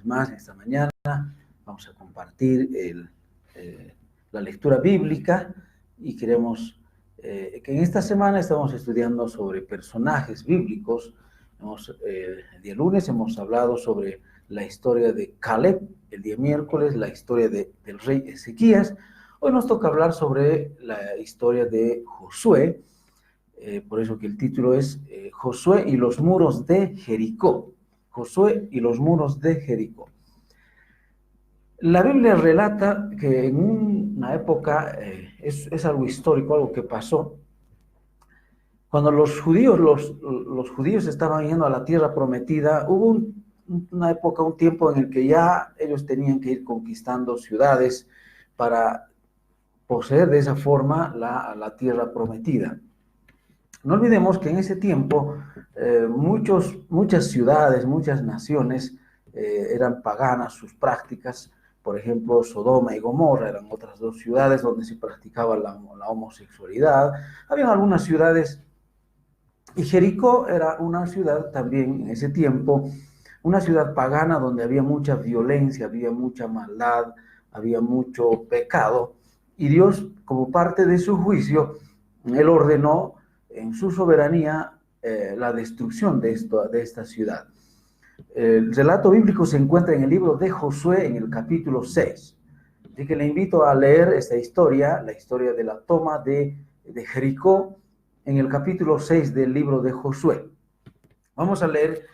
más esta mañana. Vamos a compartir la lectura bíblica y queremos que en esta semana estamos estudiando sobre personajes bíblicos. El día lunes hemos hablado sobre la historia de Caleb, el día miércoles la historia del rey Ezequías. Hoy nos toca hablar sobre la historia de Josué, por eso que el título es Josué y los muros de Jericó. Josué y los muros de Jericó. La Biblia relata que en una época, es algo histórico, algo que pasó, cuando los judíos estaban yendo a la tierra prometida, hubo una época, un tiempo en el que ya ellos tenían que ir conquistando ciudades para poseer de esa forma la tierra prometida. No olvidemos que en ese tiempo muchas ciudades, muchas naciones eran paganas, sus prácticas. Por ejemplo, Sodoma y Gomorra eran otras dos ciudades donde se practicaba la homosexualidad. Había algunas ciudades, y Jericó era una ciudad también en ese tiempo, una ciudad pagana donde había mucha violencia, había mucha maldad, había mucho pecado, y Dios, como parte de su juicio, Él ordenó en su soberanía la destrucción de esta ciudad. El relato bíblico se encuentra en el libro de Josué, en el capítulo 6. Así que le invito a leer esta historia, la historia de la toma de Jericó, en el capítulo 6 del libro de Josué. Vamos a leer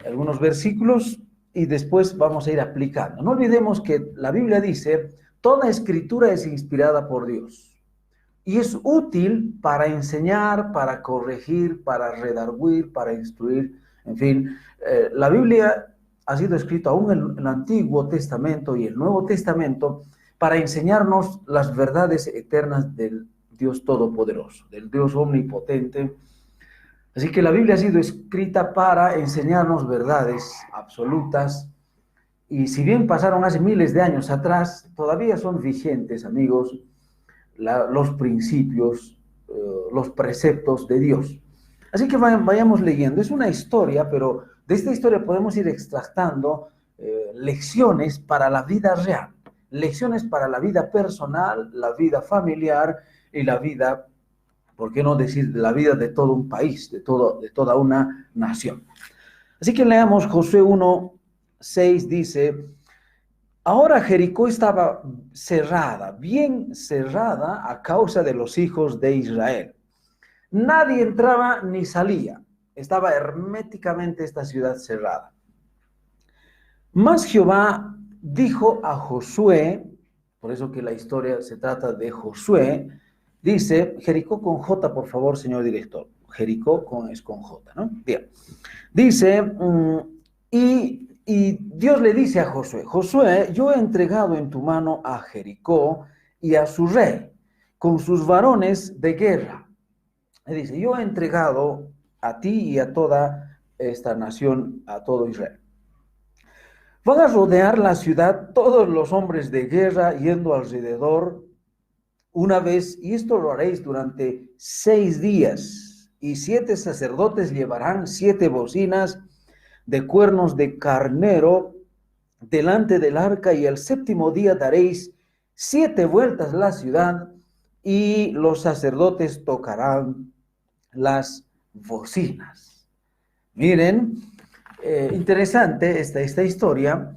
algunos versículos y después vamos a ir aplicando. No olvidemos que la Biblia dice, toda escritura es inspirada por Dios y es útil para enseñar, para corregir, para redarguir, para instruir, en fin. La Biblia ha sido escrita aún en el Antiguo Testamento y el Nuevo Testamento para enseñarnos las verdades eternas del Dios Todopoderoso, del Dios Omnipotente. Así que la Biblia ha sido escrita para enseñarnos verdades absolutas, y si bien pasaron hace miles de años atrás, todavía son vigentes, amigos, los principios, los preceptos de Dios. Así que vayamos leyendo. Es una historia, pero de esta historia podemos ir extractando lecciones para la vida real, lecciones para la vida personal, la vida familiar y la vida, ¿por qué no decir, la vida de todo un país, de toda una nación? Así que leamos Josué 1:6, dice, ahora Jericó estaba cerrada, bien cerrada a causa de los hijos de Israel. Nadie entraba ni salía. Estaba herméticamente esta ciudad cerrada. Mas Jehová dijo a Josué, por eso que la historia se trata de Josué, dice, Jericó con J, por favor, señor director. Jericó es con J, ¿no? Bien. Dice, y Dios le dice a Josué, Josué, yo he entregado en tu mano a Jericó y a su rey, con sus varones de guerra. Le dice, yo he entregado a ti y a toda esta nación, a todo Israel. Van a rodear la ciudad todos los hombres de guerra yendo alrededor una vez, y esto lo haréis durante 6 días, y 7 sacerdotes llevarán 7 bocinas de cuernos de carnero delante del arca, y el 7º día daréis 7 vueltas la ciudad, y los sacerdotes tocarán las bocinas. Miren, interesante esta historia.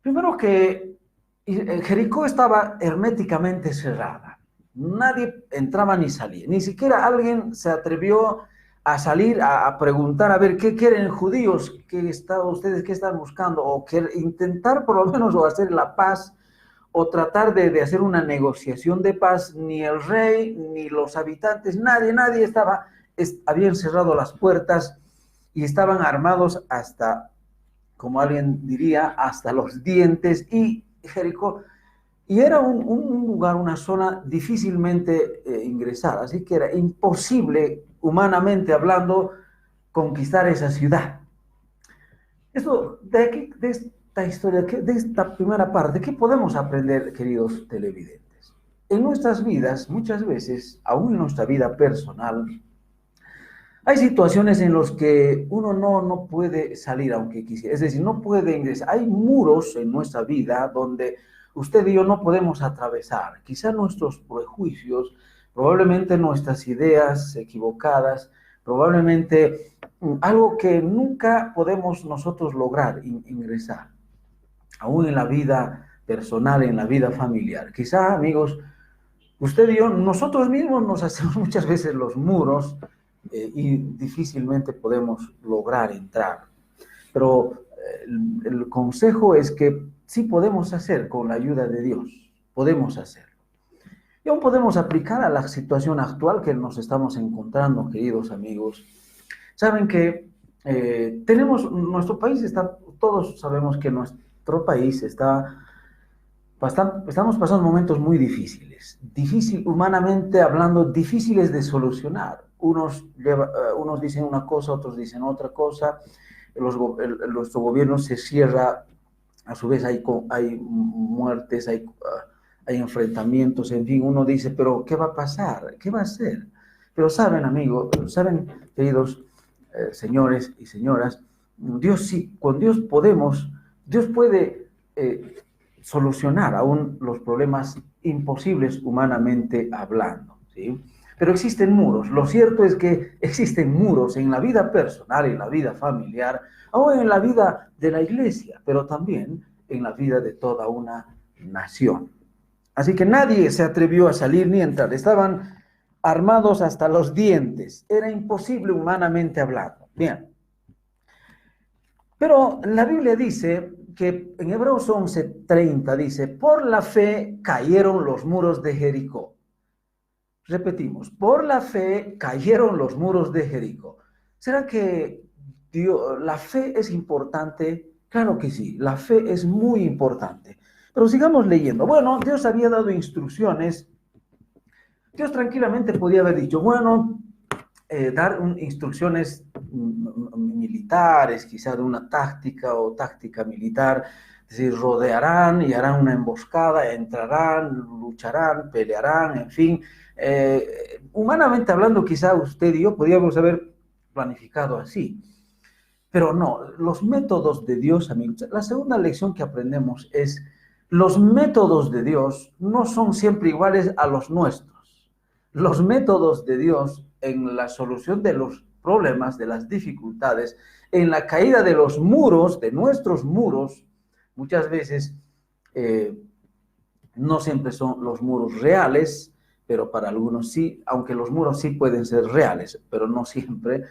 Primero que Jericó estaba herméticamente cerrada. Nadie entraba ni salía. Ni siquiera alguien se atrevió a salir a preguntar, a ver, ¿qué quieren judíos? ¿Ustedes qué están buscando? O intentar por lo menos o hacer la paz, o tratar de hacer una negociación de paz. Ni el rey, ni los habitantes, nadie habían cerrado las puertas y estaban armados hasta, como alguien diría, hasta los dientes. Y Jericó, y era un lugar, una zona difícilmente ingresada, así que era imposible, humanamente hablando, conquistar esa ciudad. Esto, de esta historia, de esta primera parte, ¿qué podemos aprender, queridos televidentes? En nuestras vidas, muchas veces, aún en nuestra vida personal, Hay situaciones en las que uno no puede salir aunque quisiera, es decir, no puede ingresar. Hay muros en nuestra vida donde usted y yo no podemos atravesar. Quizá nuestros prejuicios, probablemente nuestras ideas equivocadas, probablemente algo que nunca podemos nosotros lograr ingresar, aún en la vida personal, en la vida familiar. Quizá, amigos, usted y yo, nosotros mismos nos hacemos muchas veces los muros y difícilmente podemos lograr entrar. Pero el consejo es que sí podemos hacer con la ayuda de Dios, podemos hacerlo. Y aún podemos aplicar a la situación actual que nos estamos encontrando, queridos amigos. Saben que nuestro país está, todos sabemos que nuestro país está estamos pasando momentos muy difíciles, humanamente hablando, difíciles de solucionar. Unos dicen una cosa, otros dicen otra cosa. Nuestro gobierno se cierra, a su vez hay muertes, hay enfrentamientos, en fin, uno dice, pero ¿qué va a pasar? ¿Qué va a hacer? Pero saben, amigos, saben, queridos señores y señoras, Dios sí, con Dios Dios puede solucionar aún los problemas imposibles humanamente hablando, ¿sí? Pero existen muros. Lo cierto es que existen muros en la vida personal, en la vida familiar, o en la vida de la iglesia, pero también en la vida de toda una nación. Así que nadie se atrevió a salir ni a entrar. Estaban armados hasta los dientes. Era imposible humanamente hablando. Bien. Pero la Biblia dice que en Hebreos 11:30 dice, por la fe cayeron los muros de Jericó. Repetimos, por la fe cayeron los muros de Jericó. ¿Será que la fe es importante? Claro que sí, la fe es muy importante. Pero sigamos leyendo. Bueno, Dios había dado instrucciones. Dios tranquilamente podía haber dicho, bueno, dar instrucciones militares, quizá de una táctica o táctica militar, es decir, rodearán y harán una emboscada, entrarán, lucharán, pelearán, en fin. Humanamente hablando, quizá usted y yo podríamos haber planificado así. Pero no, los métodos de Dios, amigos, la segunda lección que aprendemos es, los métodos de Dios no son siempre iguales a los nuestros. Los métodos de Dios en la solución de los problemas, de las dificultades, en la caída de los muros, de nuestros muros, muchas veces no siempre son los muros reales, pero para algunos sí, aunque los muros sí pueden ser reales, pero no siempre.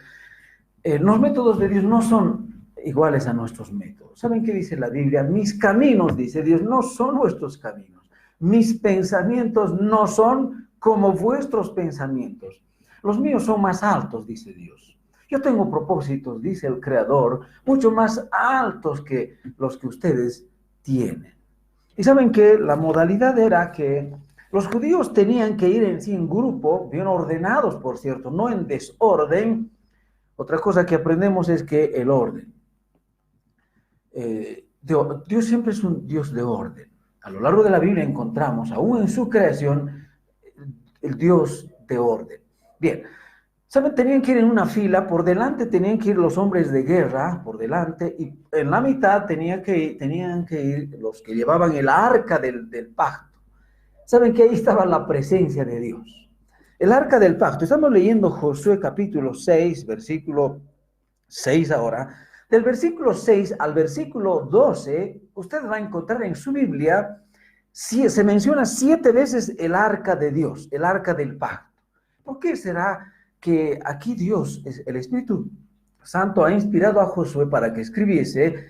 Los métodos de Dios no son iguales a nuestros métodos. ¿Saben qué dice la Biblia? Mis caminos, dice Dios, no son vuestros caminos. Mis pensamientos no son como vuestros pensamientos. Los míos son más altos, dice Dios. Yo tengo propósitos, dice el Creador, mucho más altos que los que ustedes tienen. Y saben que la modalidad era que los judíos tenían que ir en grupo, bien ordenados, por cierto, no en desorden. Otra cosa que aprendemos es que el orden. Dios siempre es un Dios de orden. A lo largo de la Biblia encontramos, aún en su creación, el Dios de orden. Bien, ¿saben? Tenían que ir en una fila, por delante tenían que ir los hombres de guerra, por delante, y en la mitad tenían que ir los que llevaban el arca del pacto. ¿Saben que ahí estaba la presencia de Dios? El arca del pacto. Estamos leyendo Josué capítulo 6, versículo 6 ahora. Del versículo 6 al versículo 12, usted va a encontrar en su Biblia, se menciona 7 veces el arca de Dios, el arca del pacto. ¿Por qué será que aquí Dios, el Espíritu Santo, ha inspirado a Josué para que escribiese,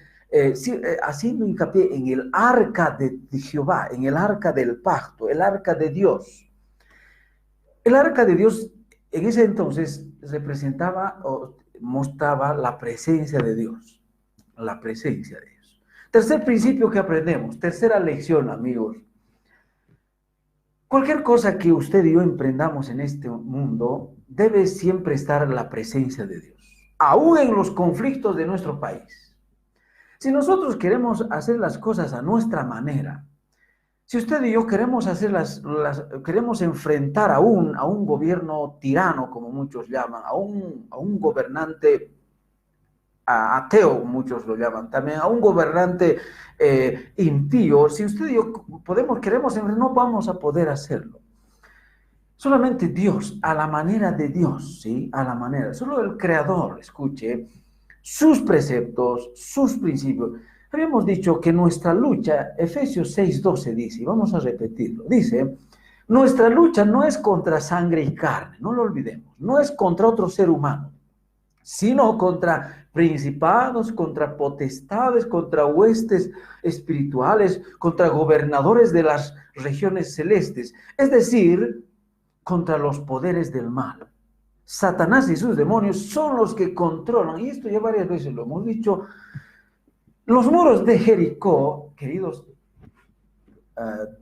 haciendo hincapié en el arca de Jehová, en el arca del pacto, el arca de Dios? El arca de Dios en ese entonces representaba o mostraba la presencia de Dios, la presencia de Dios. Tercer principio que aprendemos, tercera lección, amigos. Cualquier cosa que usted y yo emprendamos en este mundo, debe siempre estar la presencia de Dios, aún en los conflictos de nuestro país. Si nosotros queremos hacer las cosas a nuestra manera, Si usted y yo queremos hacer queremos enfrentar a un gobierno tirano, como muchos llaman, a un gobernante ateo, muchos lo llaman también, a un gobernante impío, si usted y yo queremos enfrentar, no vamos a poder hacerlo. Solamente Dios, a la manera de Dios, ¿sí? A la manera, solo el Creador, escuche, sus preceptos, sus principios. Habíamos dicho que nuestra lucha, Efesios 6:12 dice, y vamos a repetirlo, dice, nuestra lucha no es contra sangre y carne, no lo olvidemos, no es contra otro ser humano, sino contra principados, contra potestades, contra huestes espirituales, contra gobernadores de las regiones celestes, es decir, contra los poderes del mal. Satanás y sus demonios son los que controlan, y esto ya varias veces lo hemos dicho. Los muros de Jericó, queridos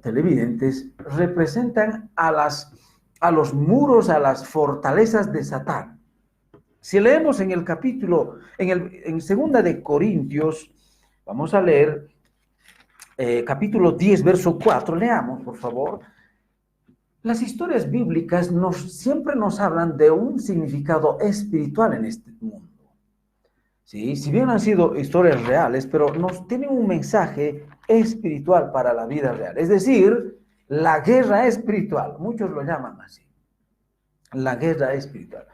televidentes, representan a los muros, a las fortalezas de Satán. Si leemos en el capítulo, en segunda de Corintios, vamos a leer capítulo 10, verso 4, leamos, por favor. Las historias bíblicas siempre nos hablan de un significado espiritual en este mundo. ¿Sí? Si bien han sido historias reales, pero nos tienen un mensaje espiritual para la vida real. Es decir, la guerra espiritual. Muchos lo llaman así. La guerra espiritual.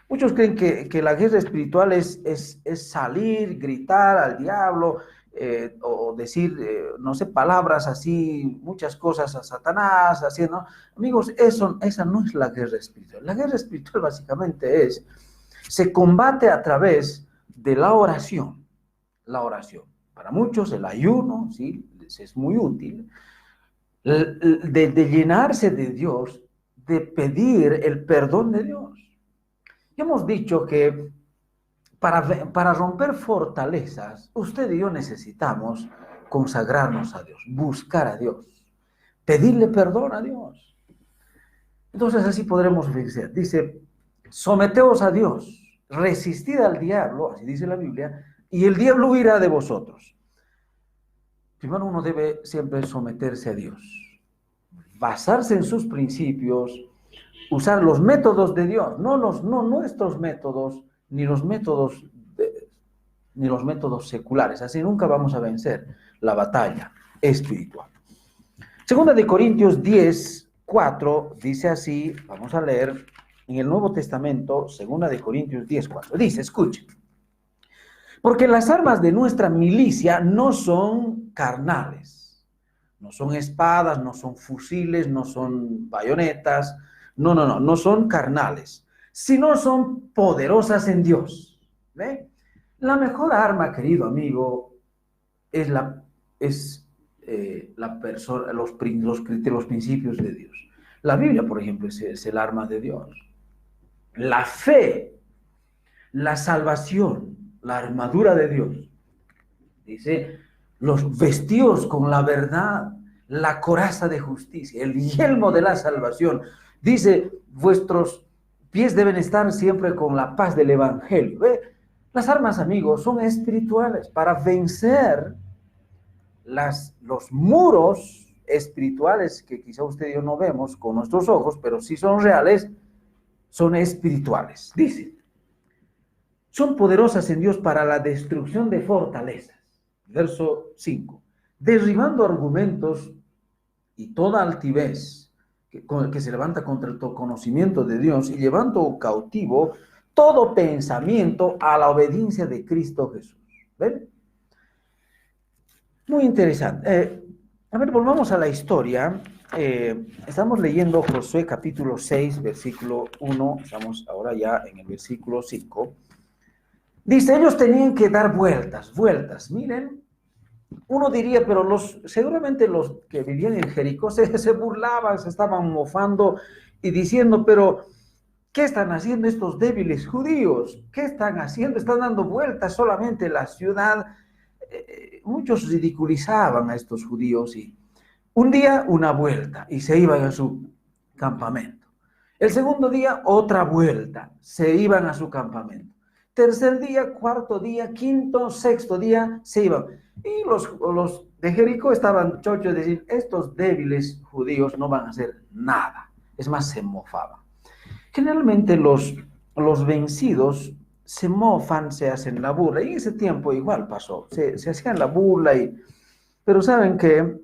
Muchos creen que la guerra espiritual es salir, gritar al diablo, o decir, no sé, palabras así, muchas cosas a Satanás, así, ¿no? Amigos, esa no es la guerra espiritual. La guerra espiritual básicamente se combate a través de la oración. La oración. Para muchos el ayuno, ¿sí? Es muy útil. De llenarse de Dios, de pedir el perdón de Dios. Ya hemos dicho que para romper fortalezas, usted y yo necesitamos consagrarnos a Dios, buscar a Dios, pedirle perdón a Dios. Entonces así podremos vencer. Dice, someteos a Dios, resistid al diablo, así dice la Biblia, y el diablo huirá de vosotros. Primero uno debe siempre someterse a Dios, basarse en sus principios, usar los métodos de Dios, no nuestros métodos, ni los métodos seculares. Así nunca vamos a vencer la batalla espiritual. Segunda de Corintios 10:4 dice así, vamos a leer en el Nuevo Testamento, segunda de Corintios 10:4. Dice, escuchen, porque las armas de nuestra milicia no son carnales, no son espadas, no son fusiles, no son bayonetas, no son carnales, sino son poderosas en Dios. ¿Ve? La mejor arma, querido amigo, es los principios de Dios. La Biblia, por ejemplo, es el arma de Dios. La fe, la salvación, la armadura de Dios. Dice, los vestidos con la verdad, la coraza de justicia, el yelmo de la salvación. Dice, vuestros pies deben estar siempre con la paz del evangelio. ¿Ve? Las armas, amigos, son espirituales para vencer los muros espirituales que quizá usted y yo no vemos con nuestros ojos, pero sí son reales, son espirituales. Dice, son poderosas en Dios para la destrucción de fortalezas. Verso 5. Derribando argumentos y toda altivez que se levanta contra el conocimiento de Dios y llevando cautivo todo pensamiento a la obediencia de Cristo Jesús. ¿Ven? Muy interesante. A ver, volvamos a la historia. Estamos leyendo Josué capítulo 6, versículo 1. Estamos ahora ya en el versículo 5. Dice, ellos tenían que dar vueltas. Miren, uno diría, pero seguramente los que vivían en Jericó se burlaban, se estaban mofando y diciendo, pero ¿qué están haciendo estos débiles judíos? ¿Qué están haciendo? Están dando vueltas solamente en la ciudad. Muchos ridiculizaban a estos judíos y un día una vuelta y se iban a su campamento. El segundo día otra vuelta, se iban a su campamento. tercer día, cuarto día, quinto, sexto día, se iban. Y los de Jericó estaban chochos de decir, estos débiles judíos no van a hacer nada. Es más, se mofaban. Generalmente los vencidos se mofan, se hacen la burla. Y en ese tiempo igual pasó. Se hacían la burla. Pero ¿saben qué?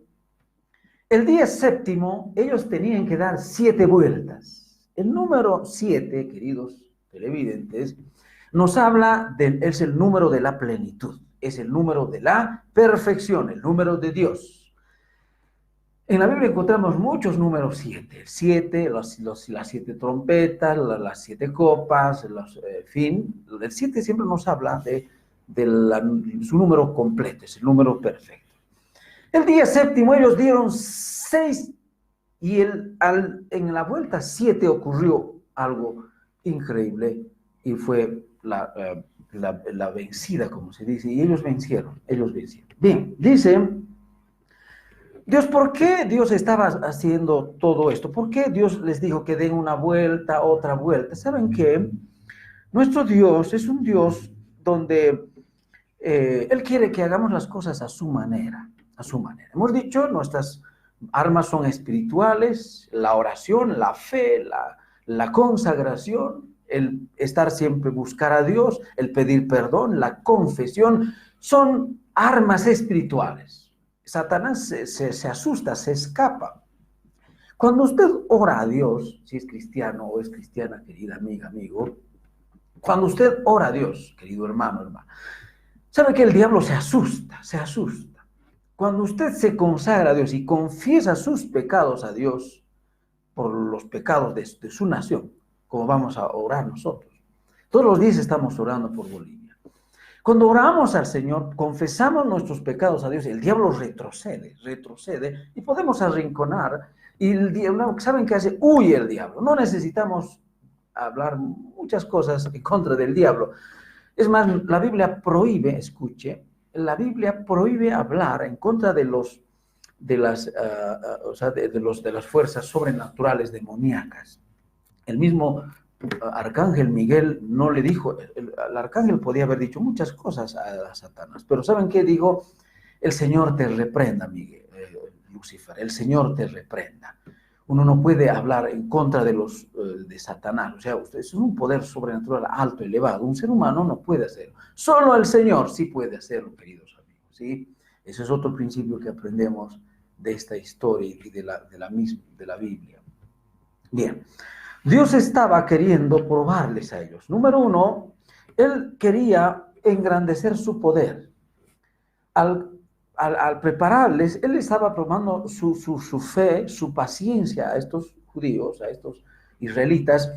El día séptimo, ellos tenían que dar 7 vueltas. El número 7, queridos televidentes, nos habla es el número de la plenitud, es el número de la perfección, el número de Dios. En la Biblia encontramos muchos números 7, el 7, las 7 trompetas, las 7 copas, fin. El 7 siempre nos habla de su número completo, es el número perfecto. El día séptimo ellos dieron 6 y en la vuelta 7 ocurrió algo increíble y fue la vencida, como se dice, y ellos vencieron. Bien, dice Dios, ¿por qué Dios estaba haciendo todo esto? ¿Por qué Dios les dijo que den una vuelta, otra vuelta? ¿Saben qué? Nuestro Dios es un Dios donde Él quiere que hagamos las cosas a su manera, a su manera. Hemos dicho, nuestras armas son espirituales, la oración, la fe, la consagración, el estar siempre buscar a Dios, el pedir perdón, la confesión, son armas espirituales. Satanás se asusta, se escapa. Cuando usted ora a Dios, si es cristiano o es cristiana, querida amiga, amigo, cuando usted ora a Dios, querido hermano, hermana, sabe que el diablo se asusta, se asusta. Cuando usted se consagra a Dios y confiesa sus pecados a Dios por los pecados de su nación, como vamos a orar nosotros. Todos los días estamos orando por Bolivia. Cuando oramos al Señor, confesamos nuestros pecados a Dios, el diablo retrocede y podemos arrinconar. Y el diablo, ¿saben qué hace? Huye el diablo. No necesitamos hablar muchas cosas en contra del diablo. Es más, la Biblia prohíbe, escuche, la Biblia prohíbe hablar en contra de las fuerzas sobrenaturales demoníacas. El mismo arcángel Miguel no le dijo, el arcángel podía haber dicho muchas cosas a Satanás, pero ¿saben qué dijo? El Señor te reprenda, Miguel, Lucifer, el Señor te reprenda. Uno no puede hablar en contra de Satanás, o sea, es un poder sobrenatural alto, elevado, un ser humano no puede hacerlo, solo el Señor sí puede hacerlo, queridos amigos, ¿sí? Ese es otro principio que aprendemos de esta historia y de la Biblia. Bien, Dios estaba queriendo probarles a ellos. Número 1, Él quería engrandecer su poder. Al prepararles, Él estaba probando su fe, su paciencia a estos judíos, a estos israelitas.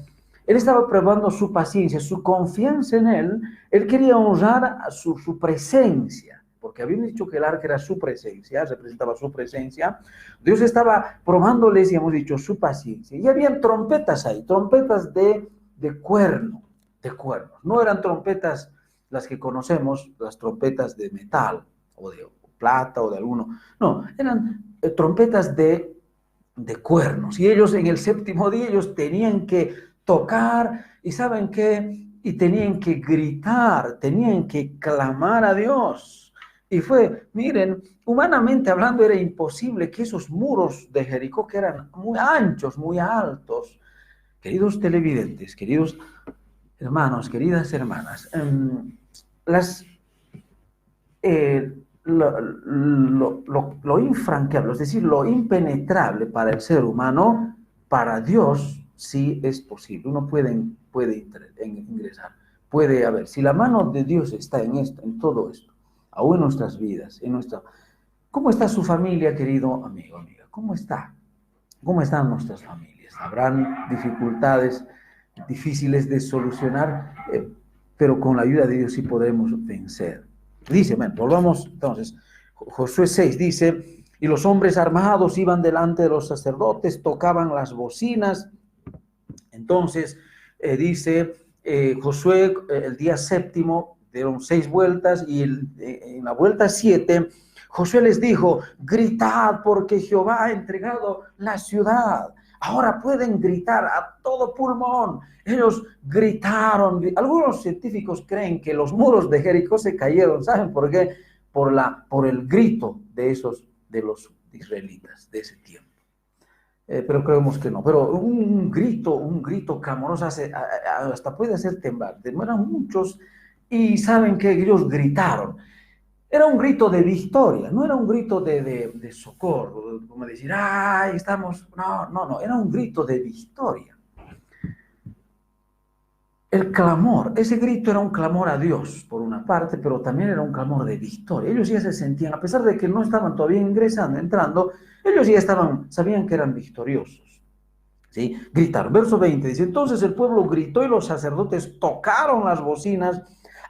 Él estaba probando su paciencia, su confianza en Él. Él quería honrar a su presencia, porque habían dicho que el arca era su presencia, representaba su presencia. Dios estaba probándoles, y hemos dicho, su paciencia. Y habían trompetas ahí, trompetas de cuernos. No eran trompetas las que conocemos, las trompetas de metal, o de plata, o de alguno. No, eran trompetas de cuernos. Y ellos en el séptimo día, ellos tenían que tocar, y ¿saben qué? Y tenían que gritar, tenían que clamar a Dios. Y miren, humanamente hablando era imposible que esos muros de Jericó, que eran muy anchos, muy altos, queridos televidentes, queridos hermanos, queridas hermanas, lo infranqueable, es decir, lo impenetrable para el ser humano, para Dios sí es posible. Uno puede ingresar, puede haber. Si la mano de Dios está en todo esto, aún en nuestras vidas, ¿cómo está su familia, querido amigo, amiga? ¿Cómo está? ¿Cómo están nuestras familias? Habrán dificultades difíciles de solucionar, pero con la ayuda de Dios sí podremos vencer. Dice, volvamos entonces, Josué 6 dice, y los hombres armados iban delante de los sacerdotes, tocaban las bocinas. Entonces, dice Josué, el día séptimo, dieron 6 vueltas, y en la vuelta 7, Josué les dijo, gritad porque Jehová ha entregado la ciudad ahora pueden gritar a todo pulmón. Ellos gritaron. Algunos científicos creen que los muros de Jericó se cayeron. ¿Saben por qué? Por el grito de los israelitas de ese tiempo. Pero creemos que no. Pero un grito clamoroso hasta puede hacer temblar. Demoran muchos y saben que ellos gritaron. Era un grito de victoria, no era un grito de socorro, como decir, ¡ay, estamos! No, era un grito de victoria. El clamor, ese grito era un clamor a Dios, por una parte, pero también era un clamor de victoria. Ellos ya se sentían, a pesar de que no estaban todavía entrando, ellos ya sabían que eran victoriosos. ¿Sí? Gritaron. Verso 20 dice, entonces el pueblo gritó y los sacerdotes tocaron las bocinas.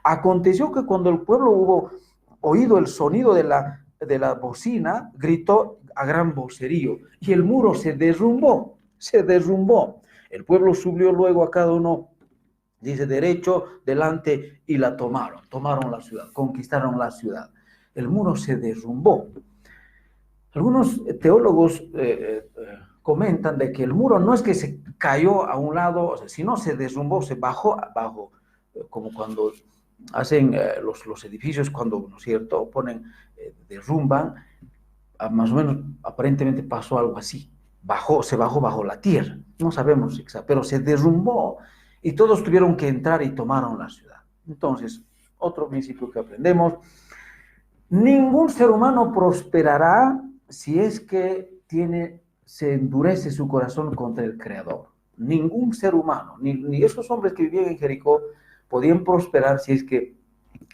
Aconteció que cuando el pueblo hubo oído el sonido de la bocina, gritó a gran vocerío y el muro se derrumbó. El pueblo subió luego a cada uno, dice, derecho delante y la tomaron la ciudad, conquistaron la ciudad. El muro se derrumbó. Algunos teólogos comentan de que el muro no es que se cayó a un lado, o sea, sino se derrumbó, se bajó abajo, como cuando hacen los edificios, cuando, ¿no es cierto?, derrumban, más o menos, aparentemente pasó algo así, se bajó bajo la tierra, no sabemos exactamente, pero se derrumbó y todos tuvieron que entrar y tomaron la ciudad. Entonces, otro principio que aprendemos, ningún ser humano prosperará si es que se endurece su corazón contra el Creador. Ningún ser humano, ni esos hombres que vivían en Jericó, podían prosperar si es que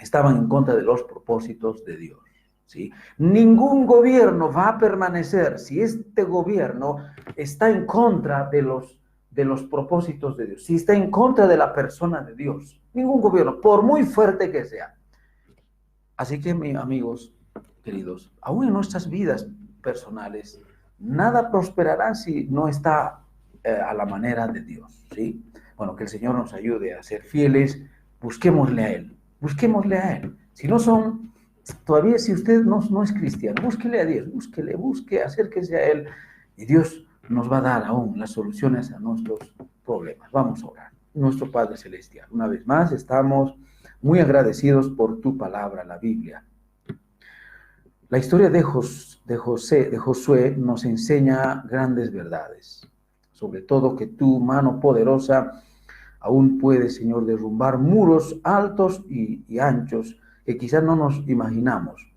estaban en contra de los propósitos de Dios. ¿Sí? Ningún gobierno va a permanecer si este gobierno está en contra de los propósitos de Dios, si está en contra de la persona de Dios. Ningún gobierno, por muy fuerte que sea. Así que, mis amigos queridos, aún en nuestras vidas personales, nada prosperará si no está a la manera de Dios, ¿sí? Bueno, que el Señor nos ayude a ser fieles, busquémosle a Él. Si no son, todavía si usted no es cristiano, búsquele a Dios, busque, acérquese a Él, y Dios nos va a dar aún las soluciones a nuestros problemas. Vamos a orar. Nuestro Padre Celestial, una vez más estamos muy agradecidos por tu palabra, la Biblia. La historia de Josué nos enseña grandes verdades, sobre todo que tu mano poderosa aún puede, Señor, derrumbar muros altos y anchos que quizás no nos imaginamos,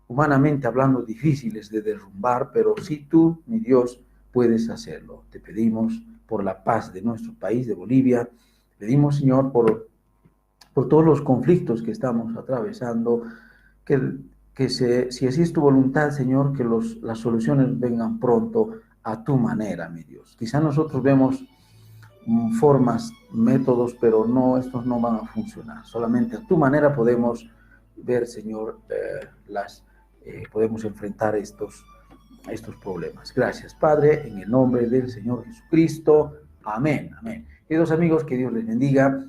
humanamente hablando, difíciles de derrumbar, pero sí tú, mi Dios, puedes hacerlo. Te pedimos por la paz de nuestro país, de Bolivia. Te pedimos, Señor, por todos los conflictos que estamos atravesando, si así es tu voluntad, Señor, que las soluciones vengan pronto a tu manera, mi Dios. Quizá nosotros vemos formas, métodos, pero estos no van a funcionar. Solamente a tu manera podemos ver, Señor, podemos enfrentar estos problemas. Gracias, Padre, en el nombre del Señor Jesucristo. Amén, amén. Queridos amigos, que Dios les bendiga.